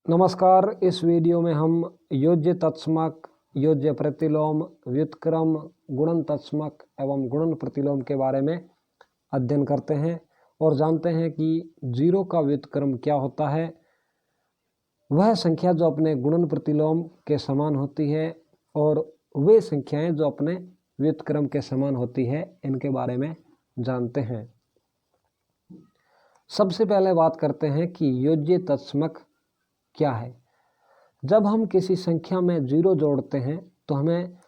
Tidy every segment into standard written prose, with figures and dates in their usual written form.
नमस्कार। इस वीडियो में हम योज्य तत्समक, योज्य प्रतिलोम, व्युत्क्रम, गुणन तत्समक एवं गुणन प्रतिलोम के बारे में अध्ययन करते हैं और जानते हैं कि जीरो का व्युत्क्रम क्या होता है। वह संख्या जो अपने गुणन प्रतिलोम के समान होती है और वे संख्याएं जो अपने व्युत्क्रम के समान होती है, इनके बारे में जानते हैं। सबसे पहले बात करते हैं कि योज्य तत्समक क्या है। जब हम किसी संख्या में जीरो जोड़ते हैं तो हमें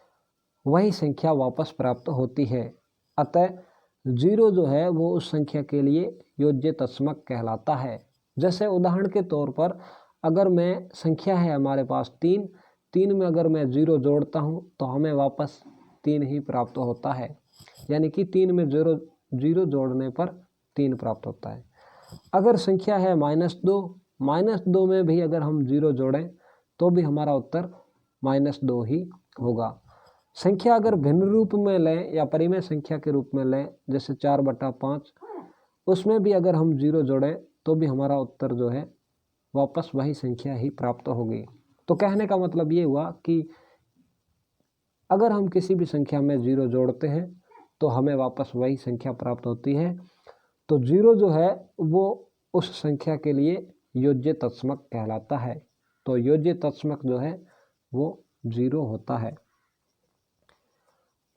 वही संख्या वापस प्राप्त होती है। अतः जीरो जो है वो उस संख्या के लिए योज्य तत्समक कहलाता है। जैसे उदाहरण के तौर पर अगर मैं संख्या है हमारे पास तीन में अगर मैं जीरो जोड़ता हूँ तो हमें वापस 3 ही प्राप्त होता है, यानी कि 3 में जीरो जोड़ने पर 3 प्राप्त होता है। अगर संख्या है -2 में भी अगर हम जीरो जोड़ें तो भी हमारा उत्तर -2 ही होगा। संख्या अगर भिन्न रूप में लें या परिमेय संख्या के रूप में लें, जैसे 4/5, उसमें भी अगर हम जीरो जोड़ें तो भी हमारा उत्तर जो है वापस वही संख्या ही प्राप्त होगी। तो कहने का मतलब ये हुआ कि अगर हम किसी भी संख्या में जीरो जोड़ते हैं तो हमें वापस वही संख्या प्राप्त होती है। तो जीरो जो है वो उस संख्या के लिए योज्य तत्समक कहलाता है। तो योज्य तत्समक जो है वो जीरो होता है।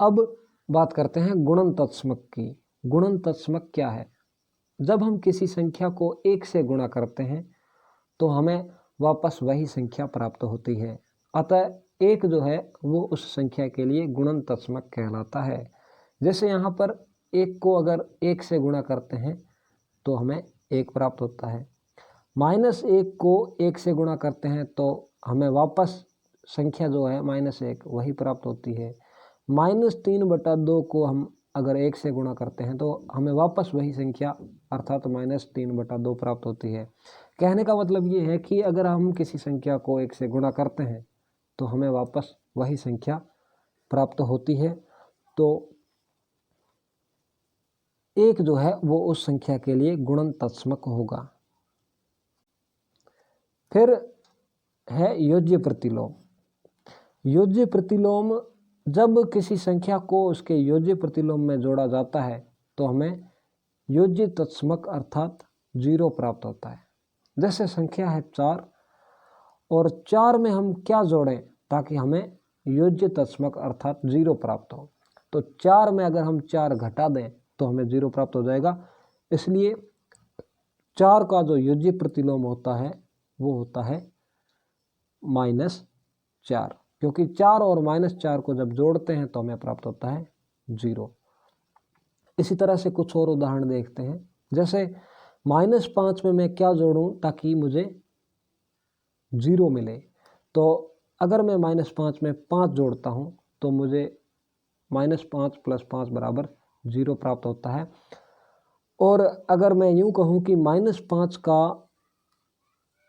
अब बात करते हैं गुणन तत्समक की। गुणन तत्समक क्या है? जब हम किसी संख्या को 1 से गुणा करते हैं तो हमें वापस वही संख्या प्राप्त होती है। अतः 1 जो है वो उस संख्या के लिए गुणन तत्समक कहलाता है। जैसे यहाँ पर 1 को अगर 1 से गुणा करते हैं तो हमें 1 प्राप्त होता है। -1 को 1 से गुणा करते हैं तो हमें वापस संख्या जो है -1 वही प्राप्त होती है। -3/2 को हम अगर 1 से गुणा करते हैं तो हमें वापस वही संख्या अर्थात -3/2 प्राप्त होती है। कहने का मतलब ये है कि अगर हम किसी संख्या को 1 से गुणा करते हैं तो हमें वापस वही संख्या प्राप्त होती है। तो 1 जो है वो उस संख्या के लिए गुणन तत्समक होगा। फिर है योज्य प्रतिलोम। योज्य प्रतिलोम, जब किसी संख्या को उसके योज्य प्रतिलोम में जोड़ा जाता है तो हमें योज्य तत्समक अर्थात 0 प्राप्त होता है। जैसे संख्या है 4 और 4 में हम क्या जोड़ें ताकि हमें योज्य तत्समक अर्थात 0 प्राप्त हो। तो 4 में अगर हम 4 घटा दें तो हमें 0 प्राप्त हो जाएगा। इसलिए 4 का जो योज्य प्रतिलोम होता है वो होता है -4, क्योंकि 4 और -4 को जब जोड़ते हैं तो हमें प्राप्त होता है 0। इसी तरह से कुछ और उदाहरण देखते हैं। जैसे -5 में मैं क्या जोड़ूं ताकि मुझे 0 मिले। तो अगर मैं -5 में 5 जोड़ता हूं तो मुझे -5 + 5 = 0 प्राप्त होता है। और अगर मैं यूं कहूं कि -5 का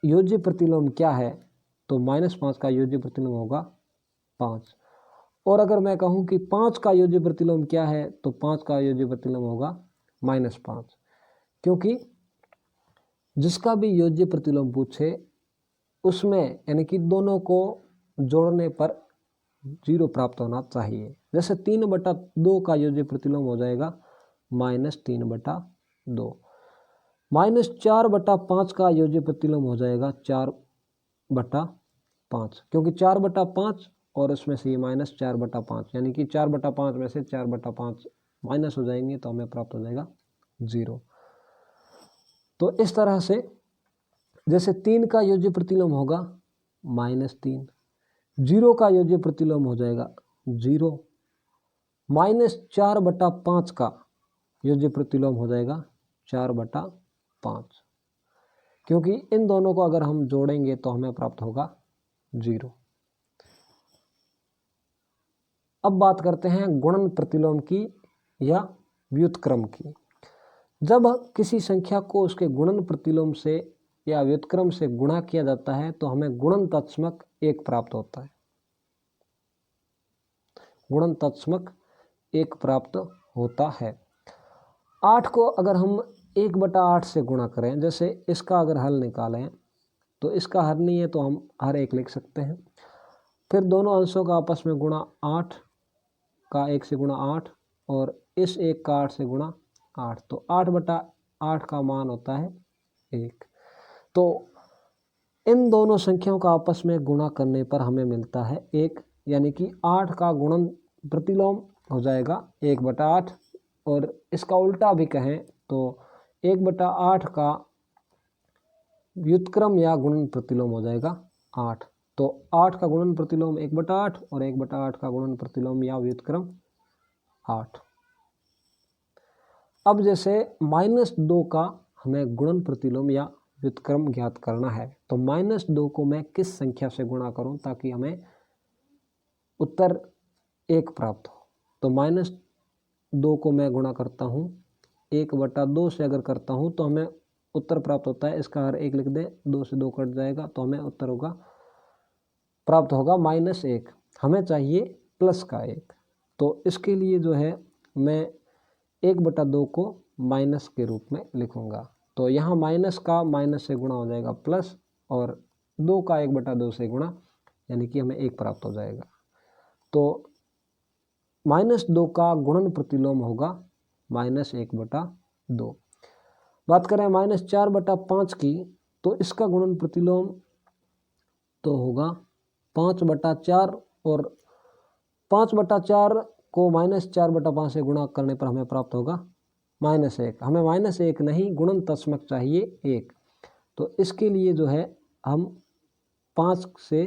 योज्य प्रतिलोम क्या है तो -5 का योज्य प्रतिलोम होगा 5। और अगर मैं कहूं कि 5 का योज्य प्रतिलोम क्या है तो 5 का योज्य प्रतिलोम होगा -5, क्योंकि जिसका भी योज्य प्रतिलोम पूछे उसमें यानी कि दोनों को जोड़ने पर 0 प्राप्त होना चाहिए। जैसे 3/2 का योज्य प्रतिलोम हो जाएगा -3/2। -4/5 का योज्य प्रतिलोम हो जाएगा 4/5, क्योंकि 4/5 और उसमें से ये -4/5, यानी कि 4/5 में से 4/5 माइनस हो जाएंगे तो हमें प्राप्त हो जाएगा 0। तो इस तरह से जैसे 3 का योज्य प्रतिलोम होगा -3, 0 का योज्य प्रतिलोम हो जाएगा 0, -4/5 का योज्य प्रतिलोम हो जाएगा 4/5, क्योंकि इन दोनों को अगर हम जोड़ेंगे तो हमें प्राप्त होगा 0। अब बात करते हैं गुणन प्रतिलोम की या व्युत्क्रम की। जब किसी संख्या को उसके गुणन प्रतिलोम से या व्युत्क्रम से गुणा किया जाता है तो हमें गुणन तत्समक 1 प्राप्त होता है। गुणन तत्समक 1 प्राप्त होता है। 8 को अगर हम 1/8 से गुणा करें, जैसे इसका अगर हल निकालें तो इसका हर नहीं है तो हम हर एक लिख सकते हैं। फिर दोनों अंशों का आपस में गुणा 8 का 1 से गुणा 8 और इस 1 का 8 से गुणा 8, तो 8/8 का मान होता है 1। तो इन दोनों संख्याओं का आपस में गुणा करने पर हमें मिलता है 1, यानी कि 8 का गुणन प्रतिलोम हो जाएगा 1/8, और इसका उल्टा भी कहें तो 1/8 का व्युत्क्रम या गुणन प्रतिलोम हो जाएगा 8। तो 8 का गुणन प्रतिलोम 1/8 और 1/8 का गुणन प्रतिलोम या व्युत्क्रम 8। अब जैसे -2 का हमें गुणन प्रतिलोम या व्युत्क्रम ज्ञात करना है, तो -2 को मैं किस संख्या से गुणा करूं ताकि हमें उत्तर 1 प्राप्त हो। तो -2 को मैं गुणा करता हूं 1/2 से, अगर करता हूं तो हमें उत्तर प्राप्त होता है, इसका हर 1 लिख दें, 2 से 2 कट जाएगा तो हमें उत्तर होगा प्राप्त होगा -1। हमें चाहिए प्लस का 1, तो इसके लिए जो है मैं 1/2 को माइनस के रूप में लिखूंगा। तो यहाँ माइनस का माइनस से गुणा हो जाएगा प्लस, और 2 का 1/2 से गुणा, यानी कि हमें 1 प्राप्त हो जाएगा। तो -2 का गुणन प्रतिलोम होगा -1/2। बात करें -4/5 की, तो इसका गुणन प्रतिलोम तो होगा 5/4, और 5/4 को -4/5 से गुणा करने पर हमें प्राप्त होगा -1। हमें -1 नहीं, गुणन तत्समक चाहिए 1। तो इसके लिए जो है हम 5 से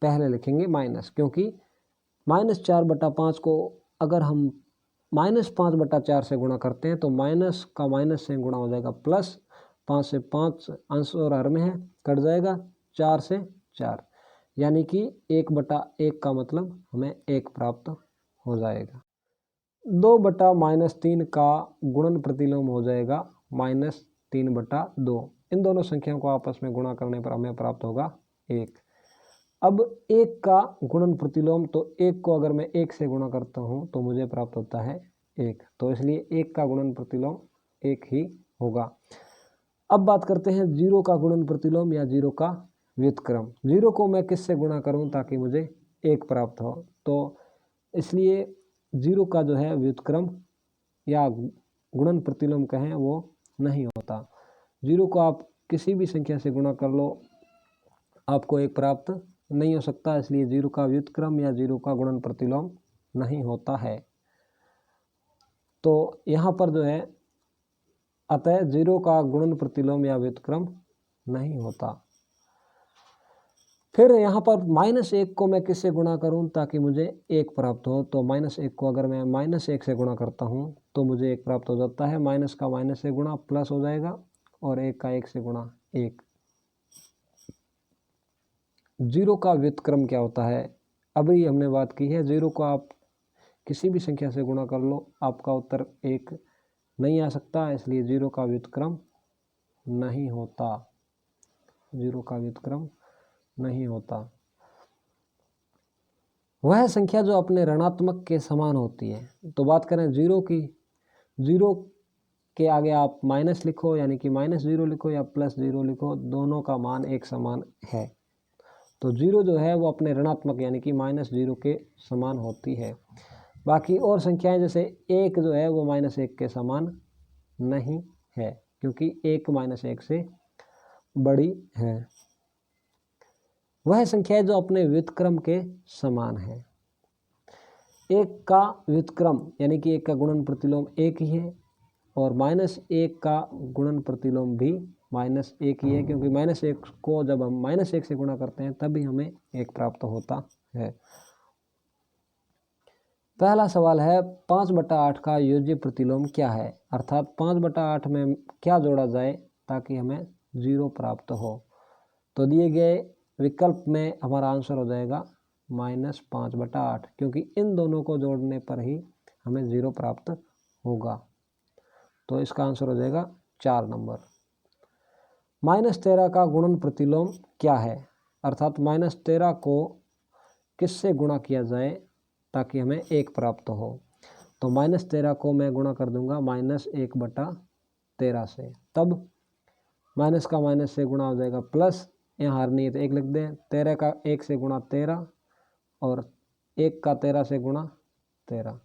पहले लिखेंगे माइनस, क्योंकि -4/5 को अगर हम -5/4 से गुणा करते हैं तो माइनस का माइनस से गुणा हो जाएगा प्लस, 5 से 5 अंश और हर में है, कट जाएगा, 4 से 4, यानी कि 1/1 का मतलब हमें 1 प्राप्त हो जाएगा। 2/-3 का गुणन प्रतिलोम हो जाएगा -3/2। इन दोनों संख्याओं को आपस में गुणा करने पर हमें प्राप्त होगा 1। अब 1 का गुणन प्रतिलोम, तो 1 को अगर मैं 1 से गुणा करता हूं तो मुझे प्राप्त होता है 1, तो इसलिए 1 का गुणन प्रतिलोम 1 ही होगा। अब बात करते हैं 0 का गुणन प्रतिलोम या 0 का व्युत्क्रम। 0 को मैं किससे गुणा करूं ताकि मुझे 1 प्राप्त हो, तो इसलिए 0 का जो है व्युत्क्रम या गुणन प्रतिलोम कहें वो नहीं होता। 0 को आप किसी भी संख्या से गुणा कर लो, आपको 1 प्राप्त नहीं हो सकता, इसलिए 0 का व्युत्क्रम या 0 का गुणन प्रतिलोम नहीं होता है। तो यहाँ पर जो है अतः 0 का गुणन प्रतिलोम या व्युत्क्रम नहीं होता। फिर यहाँ पर -1 को मैं किससे गुणा करूँ ताकि मुझे 1 प्राप्त हो, तो -1 को अगर मैं -1 से गुणा करता हूँ तो मुझे 1 प्राप्त हो जाता है। माइनस का माइनस से गुणा प्लस हो जाएगा, और 1 का 1 से गुणा 1। 0 का व्युत्क्रम क्या होता है, अभी हमने बात की है। 0 को आप किसी भी संख्या से गुणा कर लो, आपका उत्तर 1 नहीं आ सकता, इसलिए 0 का व्युत्क्रम नहीं होता। 0 का व्युत्क्रम नहीं होता। वह संख्या जो अपने ऋणात्मक के समान होती है। तो बात करें 0 की, 0 के आगे आप माइनस लिखो, यानी कि -0 लिखो या +0 लिखो, दोनों का मान एक समान है। तो 0 जो है वो अपने ऋणात्मक यानी कि -0 के समान होती है। बाकी और संख्याएं जैसे 1 जो है वो -1 के समान नहीं है, क्योंकि 1 -1 से बड़ी है। वह संख्या जो अपने व्युत्क्रम के समान है। 1 का व्युत्क्रम यानी कि 1 का गुणन प्रतिलोम 1 ही है, और -1 का गुणन प्रतिलोम भी -1 ही है, क्योंकि -1 को जब हम -1 से गुणा करते हैं तभी हमें 1 प्राप्त होता है। पहला सवाल है 5/8 का योज्य प्रतिलोम क्या है, अर्थात 5/8 में क्या जोड़ा जाए ताकि हमें 0 प्राप्त हो। तो दिए गए विकल्प में हमारा आंसर हो जाएगा -5/8, क्योंकि इन दोनों को जोड़ने पर ही हमें 0 प्राप्त होगा। तो इसका आंसर हो जाएगा 4 नंबर। -13 का गुणन प्रतिलोम क्या है, अर्थात -13 को किससे गुणा किया जाए ताकि हमें 1 प्राप्त हो। तो -13 को मैं गुणा कर दूंगा -1/13 से, तब माइनस का माइनस से गुणा हो जाएगा प्लस, यहाँ हार नहीं है तो 1 लिख दें। 13 का 1 से गुणा 13 और 1 का 13 से गुणा 13,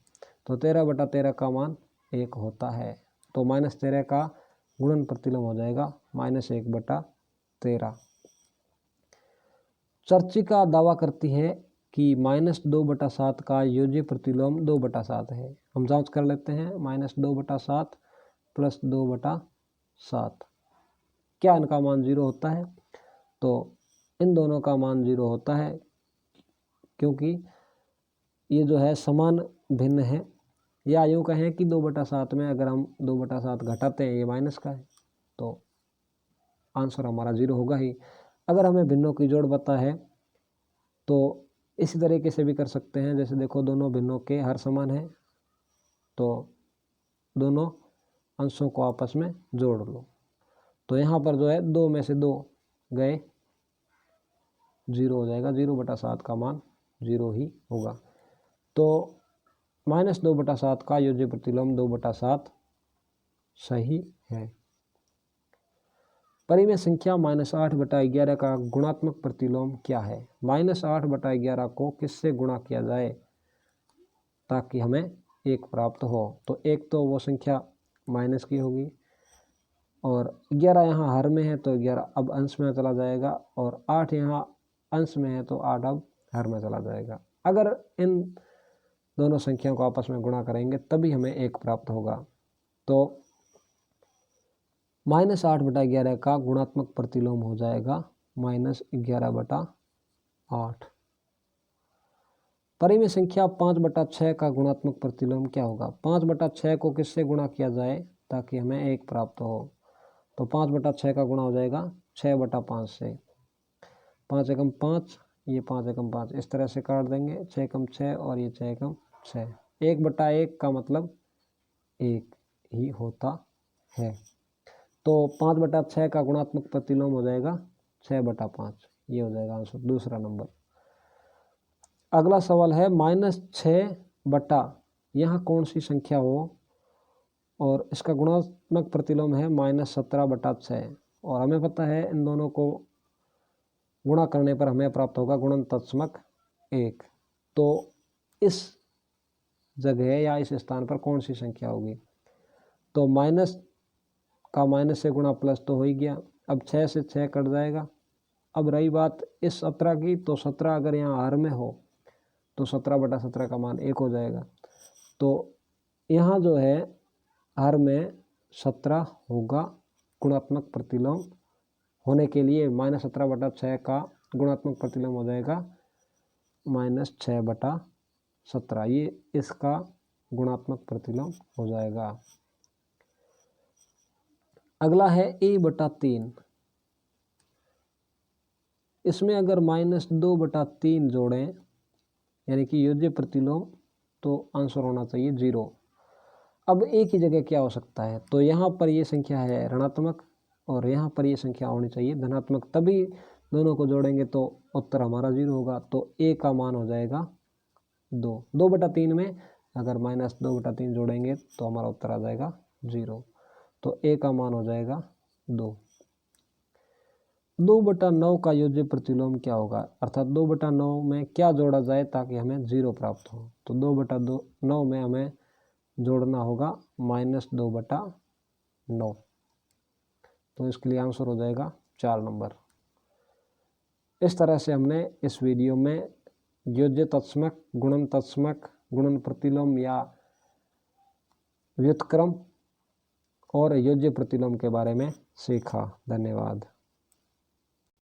तो 13/13 का मान 1 होता है। तो -13 का गुणन प्रतिलोम हो जाएगा -1/13। चर्चिका दावा करती है कि -2/7 का योज्य प्रतिलोम 2/7 है। हम जांच कर लेते हैं। -2/7 + 2/7, क्या इनका मान 0 होता है? तो इन दोनों का मान 0 होता है, क्योंकि ये जो है समान भिन्न है। या यूँ कहें कि 2/7 में अगर हम 2/7 घटाते हैं, ये माइनस का है, तो आंसर हमारा 0 होगा ही। अगर हमें भिन्नों की जोड़ पता है तो इसी तरीके से भी कर सकते हैं। जैसे देखो, दोनों भिन्नों के हर समान है, तो दोनों अंशों को आपस में जोड़ लो। तो यहाँ पर जो है 2 में से 2 गए, 0 हो जाएगा। 0/7 का मान 0 ही होगा। तो -2/7 का योज्य प्रतिलोम 2/7 सही है। परिमेय संख्या -8/11 का गुणात्मक प्रतिलोम क्या है? -8/11 को किससे गुणा किया जाए ताकि हमें 1 प्राप्त हो? तो 1 तो वो संख्या माइनस की होगी, और 11 यहाँ हर में है तो 11 अब अंश में चला जाएगा, और 8 यहाँ अंश में है तो 8 अब हर में चला जाएगा। अगर इन दोनों संख्याओं को आपस में गुणा करेंगे तभी हमें 1 प्राप्त होगा। तो -8/11 का गुणात्मक प्रतिलोम हो जाएगा -11/8। परिमेय संख्या 5/6 का गुणात्मक प्रतिलोम क्या होगा? 5/6 को किससे गुणा किया जाए ताकि हमें 1 प्राप्त हो? तो 5/6 का गुणा हो जाएगा 6/5 से। 5 एकम 5, ये 5 एकम 5, इस तरह से काट देंगे। 6 एकम 6 और ये 6 एकम 6। 1/1 का मतलब 1 ही होता है। तो 5/6 का गुणात्मक प्रतिलोम हो जाएगा 6/5। ये हो जाएगा आंसर, दूसरा नंबर। अगला सवाल है -6 यहाँ कौन सी संख्या हो और इसका गुणात्मक प्रतिलोम है -17/6, और हमें पता है इन दोनों को गुणा करने पर हमें प्राप्त होगा गुणन तत्समक 1। तो इस जगह या इस स्थान पर कौन सी संख्या होगी? तो माइनस का माइनस से गुणा प्लस तो हो ही गया। अब 6 से 6 कट जाएगा। अब रही बात इस 17 की, तो 17 अगर यहाँ हर में हो तो 17/17 का मान 1 हो जाएगा। तो यहाँ जो है हर में 17 होगा। गुणात्मक प्रतिलोम होने के लिए -17/6 का गुणात्मक प्रतिलोम हो जाएगा -6/17। ये इसका गुणात्मक प्रतिलोम हो जाएगा। अगला है a/3। इसमें अगर -2/3 जोड़ें यानी कि योज्य प्रतिलोम, तो आंसर होना चाहिए 0। अब a की जगह क्या हो सकता है? तो यहाँ पर ये संख्या है ऋणात्मक और यहाँ पर ये संख्या होनी चाहिए धनात्मक, तभी दोनों को जोड़ेंगे तो उत्तर हमारा 0 होगा। तो a का मान हो जाएगा 2। 2/3 में अगर -2/3 जोड़ेंगे तो हमारा उत्तर आ जाएगा 0। तो a का मान हो जाएगा 2। 2/9 का योज्य प्रतिलोम क्या होगा? अर्थात 2/9 में क्या जोड़ा जाए ताकि हमें 0 प्राप्त हो? तो 2/9 में हमें जोड़ना होगा -2/9। तो इसके लिए आंसर हो जाएगा 4 नंबर। इस तरह से हमने इस वीडियो में योज्य तत्समक, गुणन तत्समक, गुणन प्रतिलोम या व्युत्क्रम और योज्य प्रतिलोम के बारे में सीखा। धन्यवाद।